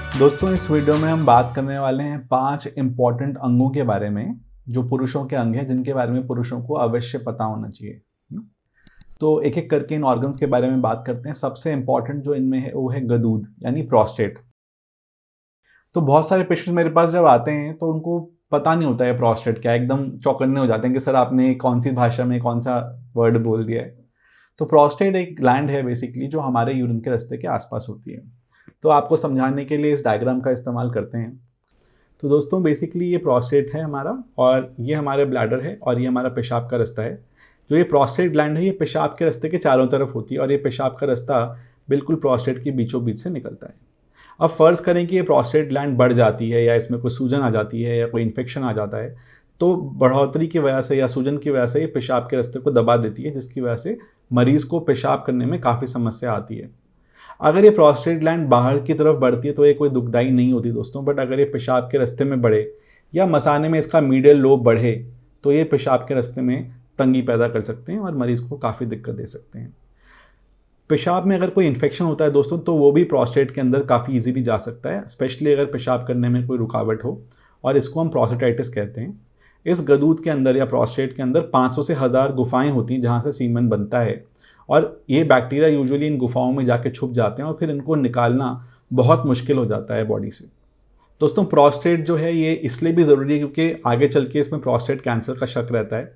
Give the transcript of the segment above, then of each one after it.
दोस्तों इस वीडियो में हम बात करने वाले हैं 5 इम्पॉर्टेंट अंगों के बारे में जो पुरुषों के अंग हैं जिनके बारे में पुरुषों को अवश्य पता होना चाहिए। तो एक एक करके इन ऑर्गन्स के बारे में बात करते हैं। सबसे इम्पॉर्टेंट जो इनमें है वो है गदूद यानी प्रोस्टेट। तो बहुत सारे पेशेंट्स मेरे पास जब आते हैं तो उनको पता नहीं होता है प्रोस्टेट क्या, एकदम चौकन्ने हो जाते हैं कि सर आपने कौन सी भाषा में कौन सा वर्ड बोल दिया है। तो प्रोस्टेट एक ग्लैंड है बेसिकली जो हमारे यूरिन के रास्ते के आसपास होती है। तो आपको समझाने के लिए इस डायग्राम का इस्तेमाल करते हैं। तो दोस्तों बेसिकली ये प्रोस्टेट है हमारा और ये हमारे ब्लैडर है और ये हमारा पेशाब का रास्ता है। जो ये प्रोस्टेट ग्लैंड है ये पेशाब के रास्ते के चारों तरफ होती है और ये पेशाब का रास्ता बिल्कुल प्रोस्टेट के बीचों बीच से निकलता है। अब फ़र्ज़ करें कि ये प्रोस्टेट ग्लैंड बढ़ जाती है या इसमें कोई सूजन आ जाती है या कोई इन्फेक्शन आ जाता है, तो बढ़ोतरी की वजह से या सूजन की वजह से ये पेशाब के रास्ते को दबा देती है, जिसकी वजह से मरीज़ को पेशाब करने में काफ़ी समस्या आती है। अगर ये प्रोस्टेट ग्लैंड बाहर की तरफ बढ़ती है तो ये कोई दुखदाई नहीं होती दोस्तों, बट अगर ये पेशाब के रास्ते में बढ़े या मसाने में इसका मीडियल लोब बढ़े तो ये पेशाब के रास्ते में तंगी पैदा कर सकते हैं और मरीज़ को काफ़ी दिक्कत दे सकते हैं। पेशाब में अगर कोई इन्फेक्शन होता है दोस्तों तो वो भी प्रोस्टेट के अंदर काफ़ी इजीली जा सकता है, स्पेशली अगर पेशाब करने में कोई रुकावट हो, और इसको हम प्रोस्टेटाइटिस कहते हैं। इस गदूद के अंदर या प्रोस्टेट के अंदर 500 से 1000 गुफाएं होती हैं जहाँ से सीमन बनता है और ये बैक्टीरिया यूजुअली इन गुफाओं में जाके छुप जाते हैं और फिर इनको निकालना बहुत मुश्किल हो जाता है बॉडी से। दोस्तों प्रोस्टेट जो है ये इसलिए भी ज़रूरी है क्योंकि आगे चल के इसमें प्रोस्टेट कैंसर का शक रहता है।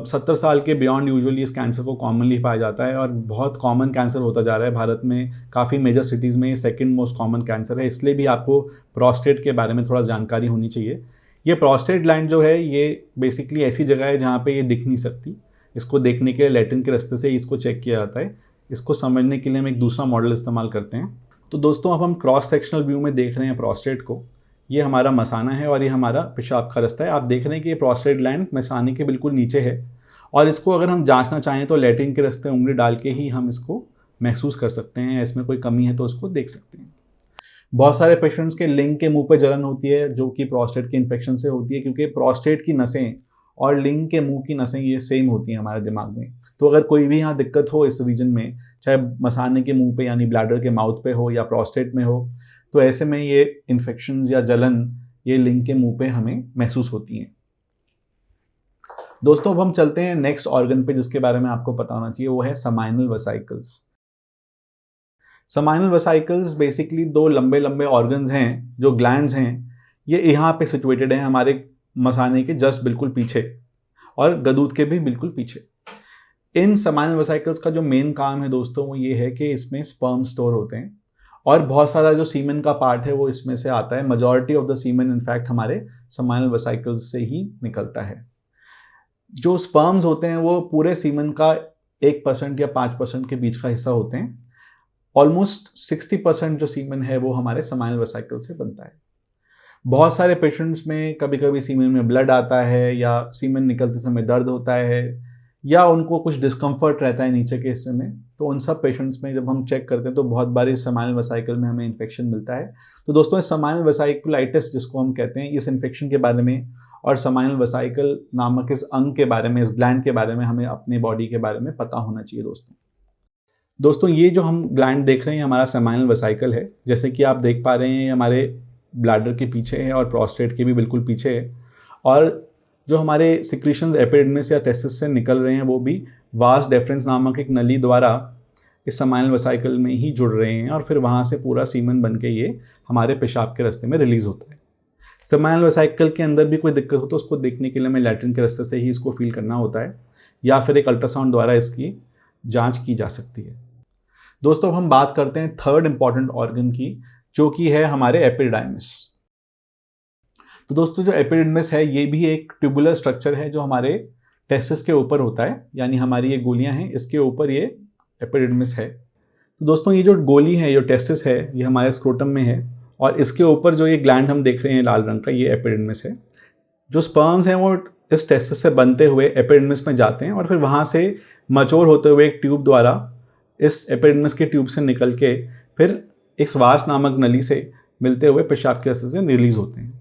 70 साल के बियॉन्ड यूजुअली इस कैंसर को कॉमनली पाया जाता है और बहुत कॉमन कैंसर होता जा रहा है भारत में। काफ़ी मेजर सिटीज़ में ये सेकंड मोस्ट कॉमन कैंसर है, इसलिए भी आपको प्रोस्टेट के बारे में थोड़ा जानकारी होनी चाहिए। ये प्रोस्टेट ग्लैंड जो है ये बेसिकली ऐसी जगह है जहाँ पे ये दिख नहीं सकती। इसको देखने के लिए लैट्रिन के रास्ते से इसको चेक किया जाता है। इसको समझने के लिए हम एक दूसरा मॉडल इस्तेमाल करते हैं। तो दोस्तों अब हम क्रॉस सेक्शनल व्यू में देख रहे हैं प्रोस्टेट को। ये हमारा मसाना है और ये हमारा पेशाब का रास्ता है। आप देख रहे हैं कि ये प्रोस्टेट ग्लैंड मसाने के बिल्कुल नीचे है और इसको अगर हम जांचना चाहें तो लैट्रिन के रास्ते उंगली डाल के ही हम इसको महसूस कर सकते हैं। इसमें कोई कमी है तो उसको देख सकते हैं। बहुत सारे पेशेंट्स के लिंग के मुंह पे जलन होती है जो कि प्रोस्टेट के इन्फेक्शन से होती है, क्योंकि प्रोस्टेट की नसें और लिंग के मुंह की नसें ये सेम होती हैं हमारे दिमाग में। तो अगर कोई भी यहाँ दिक्कत हो इस रीजन में, चाहे मसाने के मुंह पे यानी ब्लैडर के माउथ पे हो या प्रोस्टेट में हो, तो ऐसे में ये इन्फेक्शंस या जलन ये लिंग के मुंह पे हमें महसूस होती हैं। दोस्तों अब हम चलते हैं नेक्स्ट ऑर्गन पे जिसके बारे में आपको पता होना चाहिए, वो है seminal vesicles. Seminal vesicles basically दो लंबे लंबे ऑर्गन्स हैं जो ग्लैंड्स हैं, ये यहाँ पे सिचुएटेड हैं हमारे मसाने के जस्ट बिल्कुल पीछे और गदूद के भी बिल्कुल पीछे। इन समाइनल वेसिकल्स का जो मेन काम है दोस्तों वो ये है कि इसमें स्पर्म स्टोर होते हैं और बहुत सारा जो सीमेन का पार्ट है वो इसमें से आता है। Majority of the semen in fact हमारे समाइनल वेसिकल्स से ही निकलता है। जो स्पर्म्स होते हैं वो पूरे सीमेन का 1% या 5% के बीच का हिस्सा होते हैं। ऑलमोस्ट 60% जो सीमेन है वो हमारे समाइनल वेसिकल से बनता है। बहुत सारे पेशेंट्स में कभी कभी सीमेन में ब्लड आता है या सीमेन निकलते समय दर्द होता है या उनको कुछ डिस्कम्फर्ट रहता है नीचे के हिस्से में। तो उन सब पेशेंट्स में जब हम चेक करते हैं तो बहुत बार इस समाइनल वेसिकल में हमें इन्फेक्शन मिलता है। तो दोस्तों इस समाइनल वेसिकुलाइटिस जिसको हम कहते हैं, इस इन्फेक्शन के बारे में और समाइनल वेसिकल नामक इस अंग के बारे में, इस ग्लैंड के बारे में हमें अपने बॉडी के बारे में पता होना चाहिए दोस्तों ये जो हम ग्लैंड देख रहे हैं हमारा समाइनल वेसिकल है। जैसे कि आप देख पा रहे हैं हमारे ब्लैडर के पीछे है और प्रोस्टेट के भी बिल्कुल पीछे है और जो हमारे सिक्रीशंस एपिडिडमिस या टेस्टिस से निकल रहे हैं वो भी वास डेफरेंस नामक एक नली द्वारा इस समाइनल वेसिकल में ही जुड़ रहे हैं और फिर वहाँ से पूरा सीमन बन के ये हमारे पेशाब के रास्ते में रिलीज़ होता है। समाइनल वेसिकल के अंदर भी कोई दिक्कत हो तो उसको देखने के लिए हमें लैट्रिन के रास्ते से ही इसको फील करना होता है या फिर एक अल्ट्रासाउंड द्वारा इसकी जाँच की जा सकती है। दोस्तों अब हम बात करते हैं थर्ड इंपॉर्टेंट ऑर्गन की, जो कि है हमारे एपिडिडाइमिस। तो दोस्तों जो एपिडिडमिस है ये भी एक ट्यूबुलर स्ट्रक्चर है जो हमारे टेस्टिस के ऊपर होता है, यानी हमारी ये गोलियां हैं इसके ऊपर ये एपिडिडमिस है। तो दोस्तों ये जो गोली है, जो टेस्टिस है, ये हमारे स्क्रोटम में है और इसके ऊपर जो ये ग्लैंड हम देख रहे हैं लाल रंग का, ये एपिडिडमिस है। जो स्पर्म्स हैं वो इस टेस्टिस से बनते हुए एपिडिडमिस में जाते हैं और फिर वहाँ से मैच्योर होते हुए एक ट्यूब द्वारा इस एपिडिडमिस के ट्यूब से निकल के फिर इस वास नामक नली से मिलते हुए पेशाब के रास्ते से रिलीज़ होते हैं।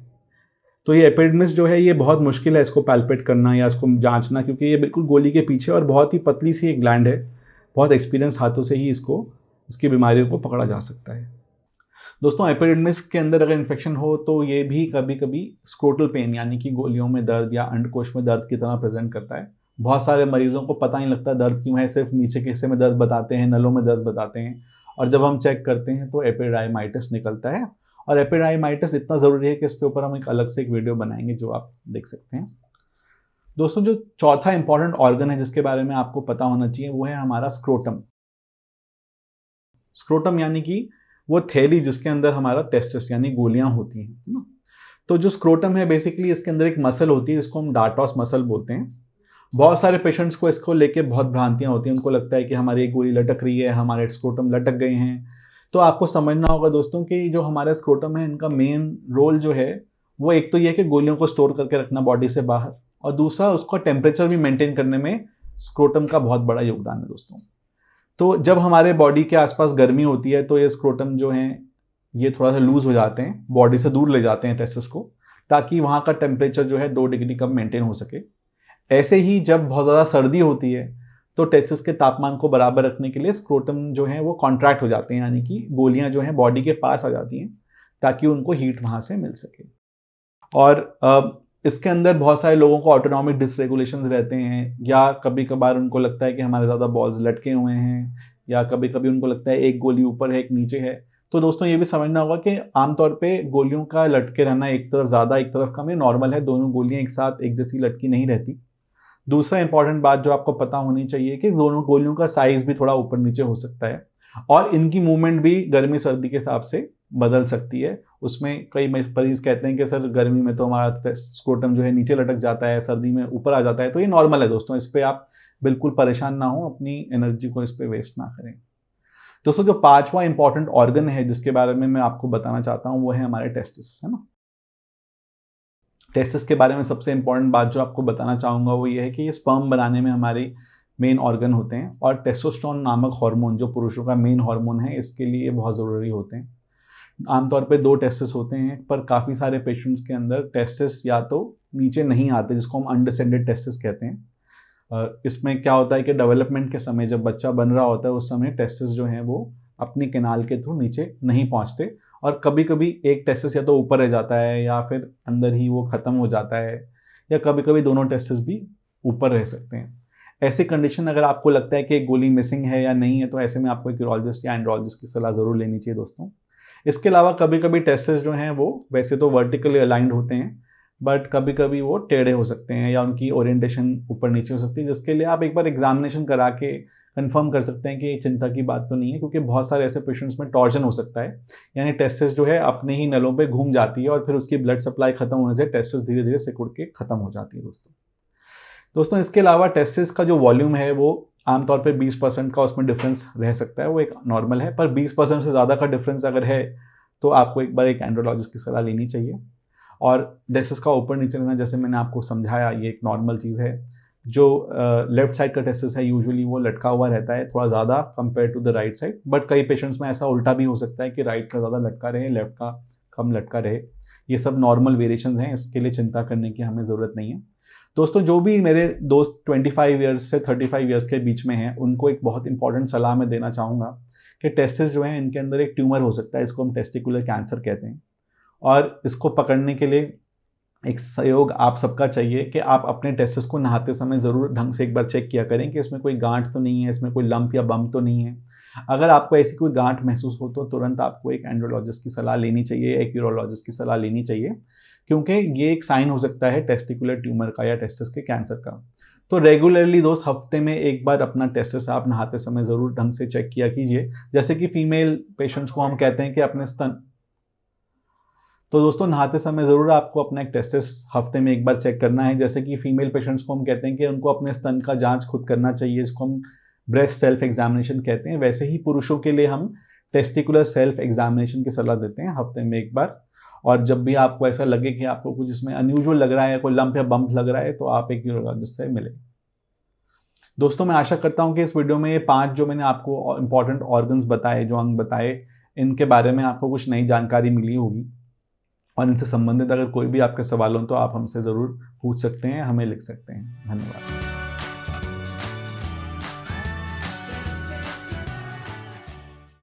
तो ये एपिडिडमिस जो है ये बहुत मुश्किल है इसको पैल्पेट करना या इसको जांचना, क्योंकि ये बिल्कुल गोली के पीछे और बहुत ही पतली सी एक ग्लैंड है। बहुत एक्सपीरियंस हाथों से ही इसकी बीमारियों को पकड़ा जा सकता है। दोस्तों एपिडिडमिस के अंदर अगर इन्फेक्शन हो तो ये भी कभी कभी स्क्रोटल पेन यानी कि गोलियों में दर्द या अंडकोश में दर्द की तरह प्रेजेंट करता है। बहुत सारे मरीजों को पता नहीं लगता दर्द क्यों है, सिर्फ नीचे के हिस्से में दर्द बताते हैं, नलों में दर्द बताते हैं, और जब हम चेक करते हैं तो एपिडाइमाइटिस निकलता है। और एपिडाइमाइटिस इतना ज़रूरी है कि इसके ऊपर हम एक अलग से एक वीडियो बनाएंगे जो आप देख सकते हैं। दोस्तों जो चौथा इंपॉर्टेंट ऑर्गन है जिसके बारे में आपको पता होना चाहिए वो है हमारा स्क्रोटम। स्क्रोटम यानी कि वो थैली जिसके अंदर हमारा टेस्टिस यानी गोलियां होती हैं, है ना। तो जो स्क्रोटम है बेसिकली इसके अंदर एक मसल होती है जिसको हम डार्टॉस मसल बोलते हैं। बहुत सारे पेशेंट्स को इसको लेके बहुत भ्रांतियां होती हैं, उनको लगता है कि हमारी एक गोली लटक रही है, हमारे स्क्रोटम लटक गए हैं। तो आपको समझना होगा दोस्तों कि जो हमारा स्क्रोटम है इनका मेन रोल जो है वो एक तो ये है कि गोलियों को स्टोर करके रखना बॉडी से बाहर, और दूसरा उसका टेम्परेचर भी मेंटेन करने में स्क्रोटम का बहुत बड़ा योगदान है दोस्तों। तो जब हमारे बॉडी के आसपास गर्मी होती है तो ये स्क्रोटम जो हैं ये थोड़ा सा लूज हो जाते हैं, बॉडी से दूर ले जाते हैं टेस्टिस को, ताकि वहाँ का टेम्परेचर जो है 2 डिग्री कम मेंटेन हो सके। ऐसे ही जब बहुत ज़्यादा सर्दी होती है तो टेस्टिस के तापमान को बराबर रखने के लिए स्क्रोटम जो है वो कॉन्ट्रैक्ट हो जाते हैं, यानी कि गोलियाँ जो हैं बॉडी के पास आ जाती हैं ताकि उनको हीट वहाँ से मिल सके। और इसके अंदर बहुत सारे लोगों को ऑटोनॉमिक डिसरेगुलेशन रहते हैं, या कभी कभार उनको लगता है कि हमारे ज़्यादा बॉल्स लटके हुए हैं, या कभी कभी उनको लगता है एक गोली ऊपर है एक नीचे है। तो दोस्तों ये भी समझना होगा कि आमतौर पे गोलियों का लटके रहना एक तरफ ज़्यादा एक तरफ कम है, नॉर्मल है, दोनों गोलियां एक साथ एक जैसी लटकी नहीं रहती। दूसरा इंपॉर्टेंट बात जो आपको पता होनी चाहिए कि दोनों गोलियों का साइज भी थोड़ा ऊपर नीचे हो सकता है, और इनकी मूवमेंट भी गर्मी सर्दी के हिसाब से बदल सकती है। उसमें कई मरीज कहते हैं कि सर गर्मी में तो हमारा स्क्रोटम जो है नीचे लटक जाता है, सर्दी में ऊपर आ जाता है। तो ये नॉर्मल है दोस्तों, इस पर आप बिल्कुल परेशान ना हो, अपनी एनर्जी को इस पर वेस्ट ना करें। दोस्तों जो पांचवा इंपॉर्टेंट ऑर्गन है जिसके बारे में मैं आपको बताना चाहता हूं वो है हमारे टेस्टिस, है ना। टेस्टिस के बारे में सबसे इंपॉर्टेंट बात जो आपको बताना चाहूंगा वो ये है कि ये स्पर्म बनाने में हमारे मेन ऑर्गन होते हैं, और टेस्टोस्टेरोन नामक हार्मोन जो पुरुषों का मेन हार्मोन है इसके लिए बहुत ज़रूरी होते हैं। आमतौर पे 2 टेस्टिस होते हैं, पर काफ़ी सारे पेशेंट्स के अंदर टेस्टिस या तो नीचे नहीं आते जिसको हम अनडिसेंडेड टेस्टिस कहते हैं। इसमें क्या होता है कि डेवलपमेंट के समय जब बच्चा बन रहा होता है उस समय टेस्टिस जो हैं वो अपनी कैनाल के थ्रू नीचे नहीं पहुंचते, और कभी कभी एक टेस्टिस या तो ऊपर रह जाता है या फिर अंदर ही वो ख़त्म हो जाता है, या कभी कभी दोनों टेस्टिस भी ऊपर रह सकते हैं। ऐसी कंडीशन अगर आपको लगता है कि एक गोली मिसिंग है या नहीं है तो ऐसे में आपको एक यूरोलॉजिस्ट या एंड्रोलॉजिस्ट की सलाह ज़रूर लेनी चाहिए दोस्तों। इसके अलावा कभी कभी टेस्टिस जो हैं वो वैसे तो वर्टिकली अलाइंड होते हैं, बट कभी कभी वो टेढ़े हो सकते हैं या उनकी ओरिएंटेशन ऊपर नीचे हो सकती है, जिसके लिए आप एक बार एग्जामिनेशन करा के कंफर्म कर सकते हैं कि ये चिंता की बात तो नहीं है, क्योंकि बहुत सारे ऐसे पेशेंट्स में टॉर्जन हो सकता है, यानी टेस्टिस जो है अपने ही नलों पे घूम जाती है और फिर उसकी ब्लड सप्लाई खत्म होने से टेस्टिस धीरे धीरे सिकुड़ के खत्म हो जाती है दोस्तों। इसके अलावा टेस्टिस का जो वॉल्यूम है वो आमतौर पे 20% का उसमें डिफरेंस रह सकता है, वो एक नॉर्मल है, पर 20% से ज़्यादा का डिफरेंस अगर है तो आपको एक बार एक एंड्रोलॉजिस्ट की सलाह लेनी चाहिए। और टेस्टिस का ऊपर नीचे रहना जैसे मैंने आपको समझाया ये एक नॉर्मल चीज़ है। जो लेफ्ट साइड का टेस्टिस है यूजुअली वो लटका हुआ रहता है थोड़ा ज़्यादा compare to the right side, but कई पेशेंट्स में ऐसा उल्टा भी हो सकता है कि राइट का ज़्यादा लटका रहे, लेफ्ट का कम लटका रहे। ये सब नॉर्मल वेरिएशन हैं, इसके लिए चिंता करने की हमें ज़रूरत नहीं है दोस्तों। जो भी मेरे दोस्त 25 ईयर्स से 35 ईयर्स के बीच में हैं उनको एक बहुत इंपॉर्टेंट सलाह मैं देना चाहूँगा कि टेस्टिस जो है इनके अंदर एक ट्यूमर हो सकता है, इसको हम टेस्टिकुलर कैंसर कहते हैं, और इसको पकड़ने के लिए एक सहयोग आप सबका चाहिए कि आप अपने टेस्टिस को नहाते समय ज़रूर ढंग से एक बार चेक किया करें कि इसमें कोई गांठ तो नहीं है, इसमें कोई लंप या बम्प तो नहीं है। अगर आपको ऐसी कोई गांठ महसूस हो तो तुरंत आपको एक एंड्रोलॉजिस्ट की सलाह लेनी चाहिए, एक यूरोलॉजिस्ट की सलाह लेनी चाहिए, क्योंकि ये एक साइन हो सकता है टेस्टिकुलर ट्यूमर का या टेस्टिस के कैंसर का। तो रेगुलरली दोस्त हफ्ते में एक बार अपना टेस्टिस आप नहाते समय ज़रूर ढंग से चेक किया कीजिए। जैसे कि फीमेल पेशेंट्स को हम कहते हैं कि अपने स्तन, तो दोस्तों नहाते समय ज़रूर आपको अपना एक टेस्टिस हफ्ते में एक बार चेक करना है। जैसे कि फीमेल पेशेंट्स को हम कहते हैं कि उनको अपने स्तन का जांच खुद करना चाहिए, इसको हम ब्रेस्ट सेल्फ एग्जामिनेशन कहते हैं। वैसे ही पुरुषों के लिए हम टेस्टिकुलर सेल्फ एग्जामिनेशन की सलाह देते हैं हफ्ते में एक बार। और जब भी आपको ऐसा लगे कि आपको कुछ इसमें अनयूजुअल लग रहा है, कोई लंप या बम्प लग रहा है, तो आप एक यूरोलॉजिस्ट से मिलें। दोस्तों मैं आशा करता हूं कि इस वीडियो में ये 5 जो मैंने आपको इंपॉर्टेंट ऑर्गन्स बताए, जो अंग बताए, इनके बारे में आपको कुछ नई जानकारी मिली होगी, और इनसे संबंधित अगर कोई भी आपके सवाल हो तो आप हमसे ज़रूर पूछ सकते हैं, हमें लिख सकते हैं। धन्यवाद।